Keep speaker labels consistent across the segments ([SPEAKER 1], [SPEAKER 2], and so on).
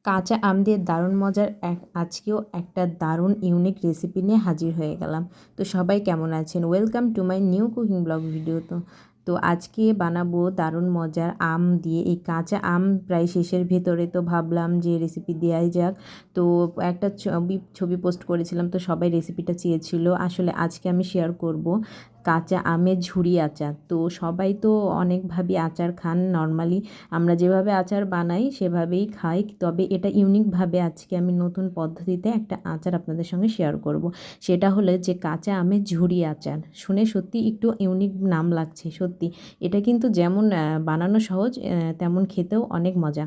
[SPEAKER 1] কাঁচা আম দিয়ে দারুণ মজার আজকেও একটা দারুণ ইউনিক রেসিপি নিয়ে হাজির হয়ে গেলাম। তো সবাই কেমন আছেন? Welcome to my new cooking blog video. তো আজকে বানাবো দারুণ মজার আম দিয়ে। এই কাঁচা আম প্রায় শেষের ভেতরে, তো ভাবলাম যে রেসিপি দেওয়াই যাক। তো একটা ছবি পোস্ট করেছিলাম, তো সবাই রেসিপিটা চেয়েছিল। আসলে আজকে আমি শেয়ার করব কাঁচা আমের ঝুরি আচার। তো সবাই তো অনেকভাবে আচার খান, নর্মালি আমরা যেভাবে আচার বানাই সেভাবেই খাই, তবে এটা ইউনিকভাবে আজকে আমি নতুন পদ্ধতিতে একটা আচার আপনাদের সঙ্গে শেয়ার করব। সেটা হলো যে কাঁচা আমের ঝুরি আচার। শুনে সত্যি একটু ইউনিক নাম লাগছে সত্যি। এটা কিন্তু যেমন বানানো সহজ, তেমন খেতেও অনেক মজা।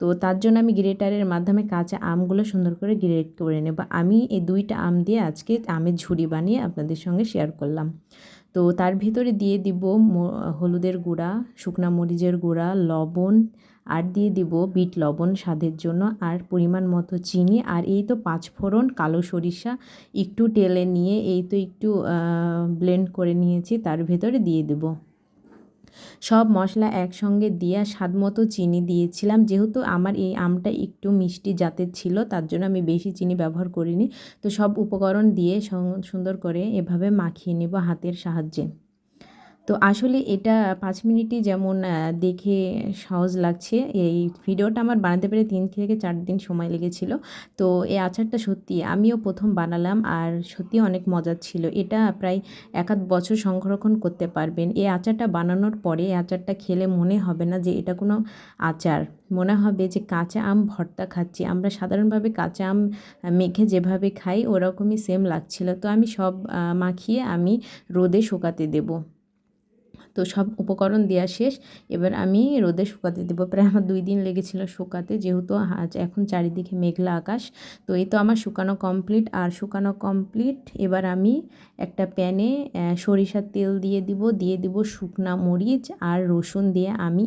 [SPEAKER 1] তো তার জন্য আমি গ্রেটারের মাধ্যমে কাঁচা আমগুলো সুন্দর করে গ্রেট করে নেব। আমি এই 2টা আম দিয়ে আজকে আমের ঝুরি বানিয়ে আপনাদের সঙ্গে শেয়ার করলাম। তো তার ভিতরে দিয়ে দিব হলুদের গুঁড়া, শুকনা মরিচের গুঁড়া, লবণ, আর দিয়ে দিব বিট লবণ স্বাদের জন্য, আর পরিমাণ মতো চিনি, আর এই তো 5 ফোড়ন, কালো সরিষা একটু টেলে নিয়ে এই তো একটু ব্লেন্ড করে নিয়েছি, তার ভেতরে দিয়ে দেব সব মশলা একসঙ্গে দিয়ে স্বাদ মতো চিনি দিয়েছিলাম। যেহেতু আমার এই আমটা একটু মিষ্টি জাতের ছিল, তার জন্য আমি বেশি চিনি ব্যবহার করিনি। তো সব উপকরণ দিয়ে সুন্দর করে এভাবে মাখিয়ে নেব হাতের সাহায্যে। তো আসলে এটা 5 মিনিটই যেমন দেখে সহজ লাগছে, এই ভিডিওটা আমার বানাতে পেরে 3 থেকে 4 দিন সময় লেগেছিল। তো এই আচারটা সত্যি আমিও প্রথম বানালাম, আর সত্যি অনেক মজার ছিল। এটা প্রায় 1-8 বছর সংরক্ষণ করতে পারবেন। এই আচারটা বানানোর পরে এই আচারটা খেলে মনে হবে না যে এটা কোনো আচার, মনে হবে যে কাঁচা আম ভর্তা খাচ্ছি। আমরা সাধারণভাবে কাঁচা আম মেখে যেভাবে খাই ওরকমই সেম লাগছিল। তো আমি সব মাখিয়ে আমি রোদে শুকাতে দেবো। তো সব উপকরণ দেওয়া শেষ, এবার আমি রোদে শুকাতে দেবো। প্রায় আমার 2 দিন লেগেছিল শুকাতে, যেহেতু আজ এখন চারিদিকে মেঘলা আকাশ। তো এই তো আমার শুকানো কমপ্লিট। এবার আমি একটা প্যানে সরিষার তেল দিয়ে দিব শুকনা মরিচ আর রসুন দিয়ে আমি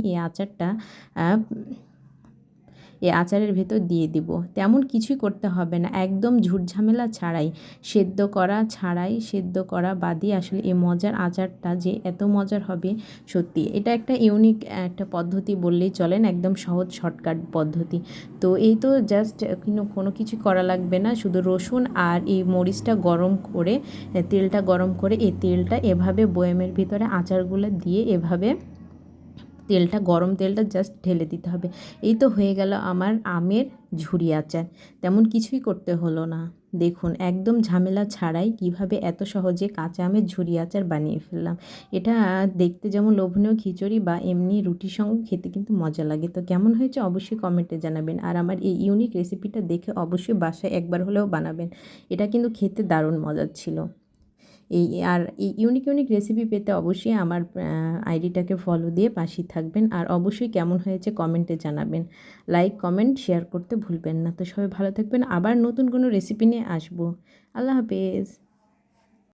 [SPEAKER 1] এই আচারের ভেতর দিয়ে দিব। তেমন কিছুই করতে হবে না, একদম ঝুটঝামেলা ছাড়াই, সেদ্ধ করা বাদই আসলে এই মজার আচারটা যে এত মজার হবে সত্যি। এটা একটা ইউনিক একটা পদ্ধতি বললেই চলেন, একদম সহজ শর্টকাট পদ্ধতি। তো এই তো জাস্ট কোনো কিছু করা লাগবে না, শুধু রসুন আর এই মরিচটা গরম করে, তেলটা গরম করে এই তেলটা এভাবে বয়ামের ভিতরে আচারগুলো দিয়ে এভাবে গরম তেলটা জাস্ট ঢেলে দিতে হবে। এই তো হয়ে গেল আমার আমের ঝুরি আচার। তেমন কিছুই করতে হলো না। দেখুন একদম ঝামেলা ছাড়াই কিভাবে এত সহজে কাঁচা আমের ঝুরি আচার বানিয়ে ফেললাম। এটা দেখতে যেমন লোভনীয়, খিচুড়ি বা এমনি রুটির সঙ্গে খেতে কিন্তু মজা লাগে। তো কেমন হয়েছে অবশ্যই কমেন্টে জানাবেন, আর আমার এই ইউনিক রেসিপিটা দেখে অবশ্যই বাসায় একবার হলেও বানাবেন। এটা কিন্তু খেতে দারুণ মজার ছিল। এই ইউনিক রেসিপি পেতে অবশ্যই আমার আইডিটাকে ফলো দিয়ে পাশেই থাকবেন, আর অবশ্যই কেমন হয়েছে কমেন্টে জানাবেন। লাইক, কমেন্ট, শেয়ার করতে ভুলবেন না। তো সবাই ভালো থাকবেন, আবার নতুন কোনো রেসিপি নিয়ে আসবো। আল্লাহ হাফেজ।